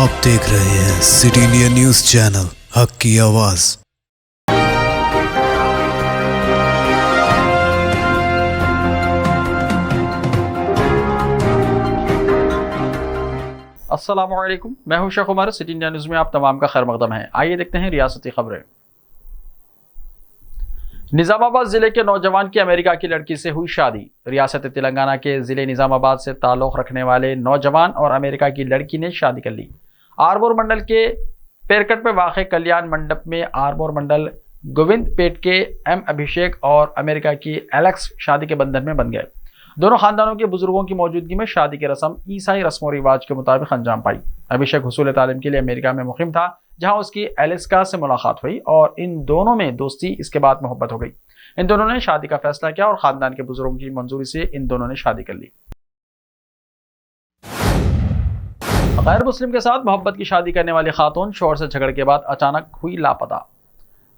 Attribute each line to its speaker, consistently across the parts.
Speaker 1: आप देख रहे हैं सिटी इंडिया न्यूज चैनल, हक की आवाज।
Speaker 2: अस्सलाम वालेकुम, मैं हूं Shaikh Umar. City India News में आप तमाम का खैर मकदम है। आइए देखते हैं रियासती खबरें। निजामाबाद जिले के नौजवान की अमेरिका की लड़की से हुई शादी। रियासत तेलंगाना के जिले निजामाबाद से ताल्लुक रखने वाले नौजवान और अमेरिका की लड़की ने शादी कर ली। आरमोर मंडल के पेरकट में वाक़ कल्याण मंडप में आरमोर मंडल गोविंद पेट के एम अभिषेक और अमेरिका की एलेक्स शादी के बंधन में बन गए। दोनों खानदानों के बुजुर्गों की मौजूदगी में शादी की रस्म ईसाई रस्म और रिवाज के मुताबिक अंजाम पाई। अभिषेक हुसूल तालीम के लिए अमेरिका में मुक़ीम था, जहां उसकी एलेक्सा से मुलाकात हुई और इन दोनों में दोस्ती, इसके बाद मोहब्बत हो गई। इन दोनों ने शादी का फैसला किया और खानदान के बुजुर्गों की मंजूरी से इन दोनों ने शादी कर ली। गैर मुस्लिम के साथ मोहब्बत की शादी करने वाली खातून शौहर से झगड़े के बाद अचानक हुई लापता।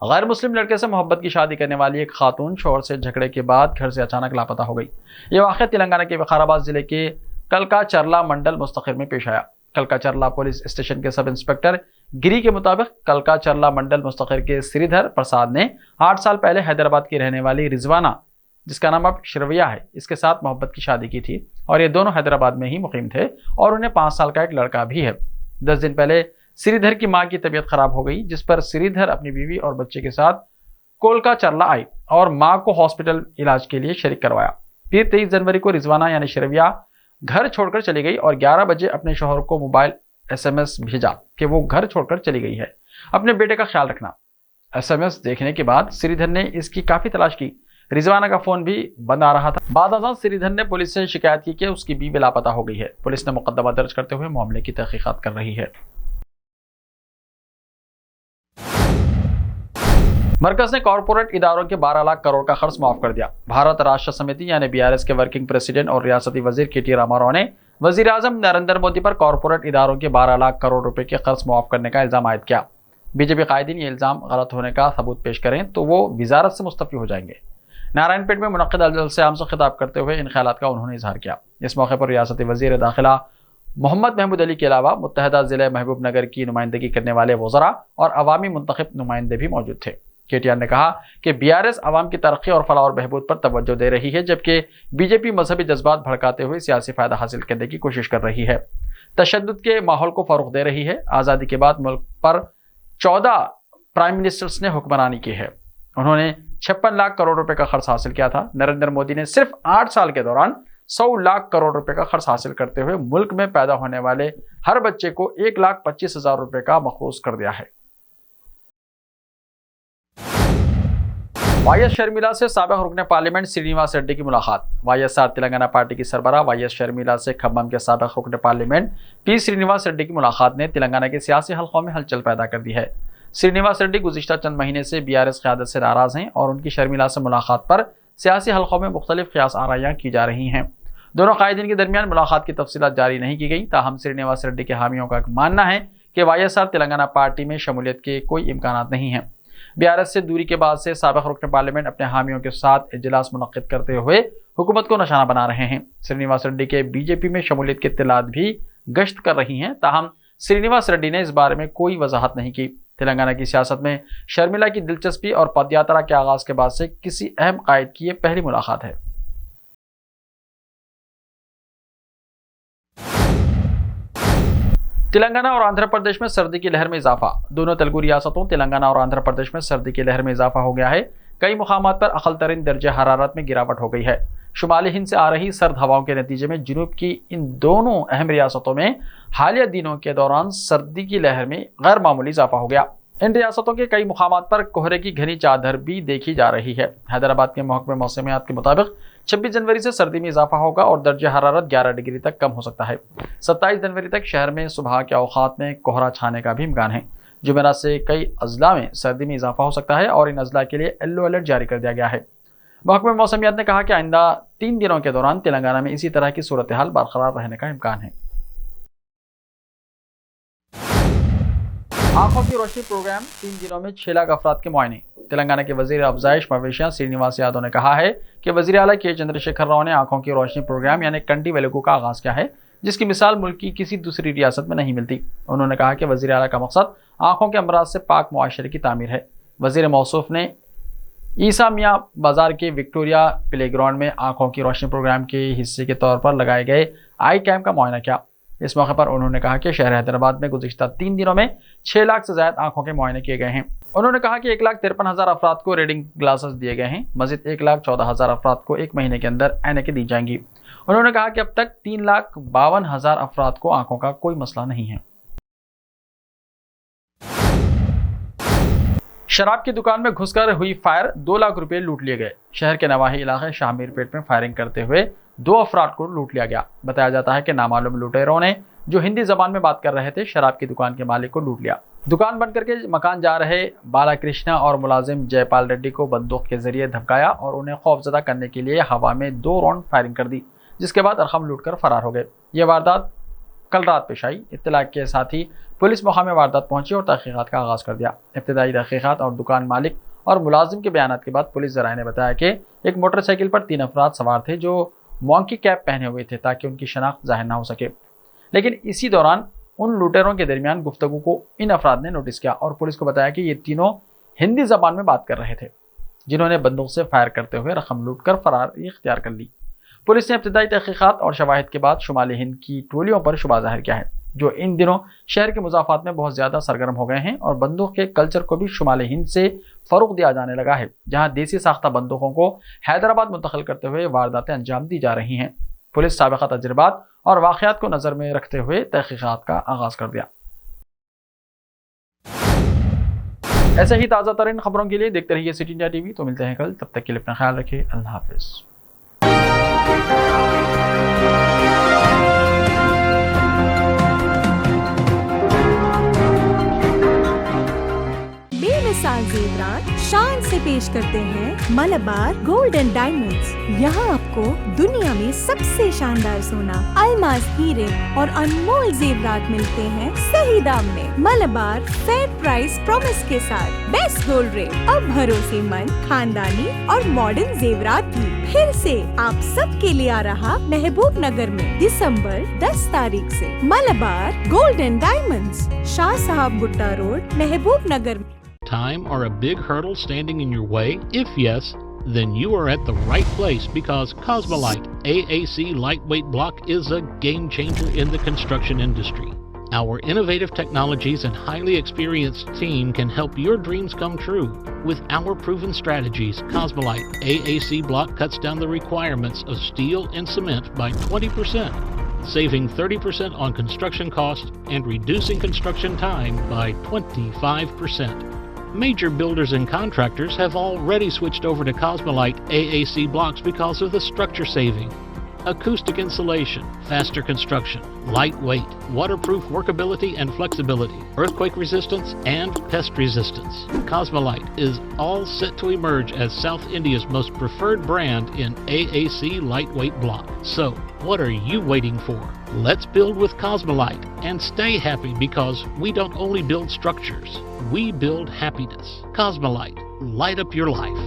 Speaker 2: गैर मुस्लिम लड़के से मोहब्बत की शादी करने वाली एक खातून शौहर से झगड़े के बाद घर से अचानक लापता हो गई। यह वाक़या तेलंगाना के विकाराबाद जिले के कलकाचर्ला मंडल मुस्तखिर में पेश आया। कलकाचर्ला पुलिस स्टेशन के सब इंस्पेक्टर गिरी के मुताबिक कलकाचर्ला मंडल मुस्तखिर के श्रीधर प्रसाद ने 8 साल पहले हैदराबाद की रहने वाली रिजवाना, जिसका नाम अब श्रविया है, इसके साथ मोहब्बत की शादी की थी और ये दोनों हैदराबाद में ही मुकीम थे और उन्हें 5 साल का एक लड़का भी है। 10 दिन पहले श्रीधर की मां की तबीयत खराब हो गई, जिस पर श्रीधर अपनी बीवी और बच्चे के साथ कोलकाचर्ला आई और मां को हॉस्पिटल इलाज के लिए शरीक करवाया। फिर 23 जनवरी को रिजवाना यानी श्रविया घर छोड़कर चली गई और 11 बजे अपने शौहर को मोबाइल SMS भेजा कि वो घर छोड़कर चली गई है, अपने बेटे का ख्याल रखना। SMS देखने के बाद श्रीधर ने इसकी काफी तलाश की। रिजवाना का फोन भी बंद आ रहा था। बाद अज़ां श्रीधर ने पुलिस से शिकायत की कि उसकी बीवी लापता हो गई है। पुलिस ने मुकदमा दर्ज करते हुए मामले की तहकीकात कर रही है। मरकज ने कॉरपोरेट इदारों के 12 लाख करोड़ का खर्च माफ कर दिया। भारत राष्ट्र समिति यानी BRS के वर्किंग प्रेसिडेंट और रियासती वजीर KT रामाराव ने वजीर आजम नरेंद्र मोदी पर कॉरपोरेट इदारों के 12 लाख करोड़ रुपए के खर्च माफ करने का इल्जाम आयद किया। बीजेपी कायदीन ये इल्जाम गलत होने का सबूत पेश करें तो वो वजारत से मुस्तफी हो जाएंगे। नारायणपेट में मुनक्किद जलसे आम से खिताब करते हुए इन ख्यालात का उन्होंने इजहार किया। इस मौके पर रियासती वजीर दाखिला मोहम्मद महमूद अली के अलावा मुत्तहदा जिले महबूब नगर की नुमाइंदगी करने वाले वज़रा और अवामी मुंतखब नुमाइंदे भी मौजूद थे। KTR ने कहा कि BRS अवाम की तरक्की और फलाह और बहबूद पर तवज्जो दे रही है, जबकि बीजेपी मजहबी जज्बात भड़काते हुए सियासी फायदा हासिल करने की कोशिश कर रही है, तशद्दुद के माहौल को फरोग दे रही है। आज़ादी के बाद मुल्क पर 14 प्राइम मिनिस्टर्स ने हुक्मरानी की है। उन्होंने 56 लाख करोड़ रुपए का खर्च हासिल किया था। नरेंद्र मोदी ने सिर्फ 8 साल के दौरान 100 लाख करोड़ रुपए का खर्च हासिल करते हुए मुल्क में पैदा होने वाले हर बच्चे को 1,25,000 रुपए का मखरूज कर दिया है। YS शर्मिला से साबिक रुकने पार्लियामेंट श्रीनिवास रेड्डी की मुलाकात। YSR तेलंगाना पार्टी की सरबराह YS शर्मिला से खम्मम के साबिक रुकने पार्लियामेंट P श्रीनिवास रेड्डी की मुलाकात ने तेलंगाना के सियासी हल्कों में हलचल पैदा कर दी है। श्रीनिवास रेड्डी गुज़िश्ता चंद महीने से BRS क़यादत से नाराज हैं और उनकी शर्मिला से मुलाकात पर सियासी हल्कों में मुख्तलिफ क़यास आराइयाँ की जा रही हैं। दोनों कायदीन के दरमियान मुलाकात की तफसीलात जारी नहीं की गई। ताहम श्रीनिवास रेड्डी के हामियों का मानना है कि YSR तेलंगाना पार्टी में शमूलियत के कोई इम्कानात नहीं हैं। BRS से दूरी के बाद से साबिक रुकन पार्लियामेंट अपने हामियों के साथ इजलास मुनक्किद करते हुए हुकूमत को निशाना बना रहे हैं। श्रीनिवास रेड्डी के बीजेपी में शमूलियत की इत्तलात भी गश्त कर रही हैं। ताहम श्रीनिवास रेड्डी ने इस बारे में कोई वजाहत नहीं की। तेलंगाना की सियासत में शर्मिला की दिलचस्पी और पदयात्रा के आगाज के बाद से किसी अहम कायद की यह पहली मुलाकात है। तेलंगाना और आंध्र प्रदेश में सर्दी की लहर में इजाफा। दोनों तेलुगु रियासतों तेलंगाना और आंध्र प्रदेश में सर्दी की लहर में इजाफा हो गया है। कई मुकामात पर अक़ल तरीन दर्जे हरारत में गिरावट हो गई है। शुमाली हिंद से आ रही सर्द हवाओं के नतीजे में जुनूब की इन दोनों अहम रियासतों में हालिया दिनों के दौरान सर्दी की लहर में गैर मामूली इजाफा हो गया। इन रियासतों के कई मुकामात पर कोहरे की घनी चादर भी देखी जा रही है। हैदराबाद के महकमे मौसमियात के मुताबिक 26 जनवरी से सर्दी में इजाफा होगा और दर्जे हरारत 11 डिग्री तक कम हो सकता है। 27 जनवरी तक शहर में सुबह के औकात में कोहरा छाने का भी इम्कान है। जुमेरात से कई अजला में सर्दी में इजाफा हो सकता है और इन अजला के लिए येलो अलर्ट जारी कर दिया गया है। महकमे मौसमियात ने कहा कि आइंदा 3 दिनों के दौरान तेलंगाना में इसी तरह की सूरत हाल बरकरार रहने का इम्कान है। आंखों की रोशनी प्रोग्राम 3 दिनों में 6 लाख अफराद के मुआयने। तेलंगाना के वजीर अफजाइश मवेशियां श्रीनिवास यादव ने कहा है कि वजीर आला के चंद्रशेखर राव ने आंखों की रोशनी प्रोग्राम यानी कंटी वेलुगु का आगाज किया है, जिसकी मिसाल मुल्क की किसी दूसरी रियासत में नहीं मिलती। उन्होंने कहा कि वज़ीर आला का मकसद आँखों के अमराज से पाक मुआशरे की तामीर है। वज़ीर मौसूफ ने ईसा मियाँ बाजार के विक्टोरिया प्लेग्राउंड में आँखों की रोशनी प्रोग्राम के हिस्से के तौर पर लगाए गए आई कैम्प का मुआयना किया। इस मौके पर उन्होंने कहा कि शहर हैदराबाद में गुज़िश्ता 3 दिनों में 6 लाख से ज़्यादा आँखों के मुआयने किए गए हैं। उन्होंने कहा कि 1,53,000 अफराद को रीडिंग ग्लासेस दिए गए हैं। मज़ीद 1,14,000 अफराद को 1 महीने के अंदर ऐनकें दी जाएंगी। उन्होंने कहा कि अब तक 3,52,000 अफराद को आँखों का कोई मसला नहीं है। शराब की दुकान में घुसकर हुई फायर, 2 लाख रुपए लूट लिए गए। शहर के नवाही इलाके शाहमीरपेट में फायरिंग करते हुए 2 अफराद को लूट लिया गया। बताया जाता है कि नामालूम लुटेरों ने, जो हिंदी जबान में बात कर रहे थे, शराब की दुकान के मालिक को लूट लिया। दुकान बंद करके मकान जा रहे बालाकृष्णा और मुलाजिम जयपाल रेड्डी को बंदूक के जरिए धमकाया और उन्हें खौफजदा करने के लिए हवा में 2 राउंड फायरिंग कर दी, जिसके बाद रकम लूटकर फरार हो गए। ये वारदात कल रात पेश आई। इत्तला के साथ ही पुलिस मकामी वारदात पहुंची और तहकीकात का आगाज़ कर दिया। इब्तदाई तहकीकात और दुकान मालिक और मुलाजिम के बयानात के बाद पुलिस ज़राए ने बताया कि एक मोटरसाइकिल पर 3 अफराद सवार थे जो मॉन्की कैप पहने हुए थे ताकि उनकी शनाख्त जाहिर ना हो सके। लेकिन इसी दौरान उन लुटेरों के दरमियान गुफ्तगू को इन अफराद ने नोटिस किया और पुलिस को बताया कि ये तीनों हिंदी ज़बान में बात कर रहे थे, जिन्होंने बंदूक से फायर करते हुए रकम लूट कर फरारी इख्तियार कर ली। पुलिस ने इब्तदाई तहकीकात और शवाहिद के बाद शुमाली हिंद की टोलियों पर शुबा जाहिर किया है, जो इन दिनों शहर के मुजाफात में बहुत ज़्यादा सरगर्म हो गए हैं और बंदूक के कल्चर को भी शुमाली हिंद से फ़रोग़ दिया जाने लगा है, जहां देसी साख्ता बंदूकों को हैदराबाद मुंतकिल करते हुए वारदातें अंजाम दी जा रही हैं। पुलिस साबिक़ा तजुर्बात और वाक़यात को नज़र में रखते हुए तहकीकात का आगाज़ कर दिया। ऐसे ही ताज़ा तरीन खबरों के लिए देखते रहिए सिटी इंडिया टीवी। तो मिलते हैं कल, तब तक के लिए अपना ख्याल रखिए। अल्लाह हाफ़िज़।
Speaker 3: बेमिसाल ज़ेवरात शान से पेश करते हैं मलबार गोल्ड एंड डायमंड्स। यहाँ आपको दुनिया में सबसे शानदार सोना, अलमास, हीरे और अनमोल जेवरात मिलते हैं सही दाम में। मलबार फेयर प्राइस प्रॉमिस के साथ बेस्ट गोल्ड रेट, अब भरोसेमंद, खानदानी और मॉडर्न जेवरात भी फिर से आप सब के लिए आ रहा महबूब नगर में दिसंबर 10 तारीख से। Malabar gold and diamonds, Shah साहब बुट्टा road, Mehboob Nagar.
Speaker 4: Time or a big hurdle standing in your way? If yes, then you are at the right place, because Cosmolite AAC lightweight block is a game changer in the construction industry. Our innovative technologies and highly experienced team can help your dreams come true. With our proven strategies, Cosmolite AAC block cuts down the requirements of steel and cement by 20%, saving 30% on construction costs and reducing construction time by 25%. Major builders and contractors have already switched over to Cosmolite AAC blocks because of the structure saving, acoustic insulation, faster construction, lightweight, waterproof workability and flexibility, earthquake resistance, and pest resistance. Cosmolite is all set to emerge as South India's most preferred brand in AAC lightweight block. So, what are you waiting for? Let's build with Cosmolite and stay happy, because we don't only build structures, we build happiness. Cosmolite, light up your life.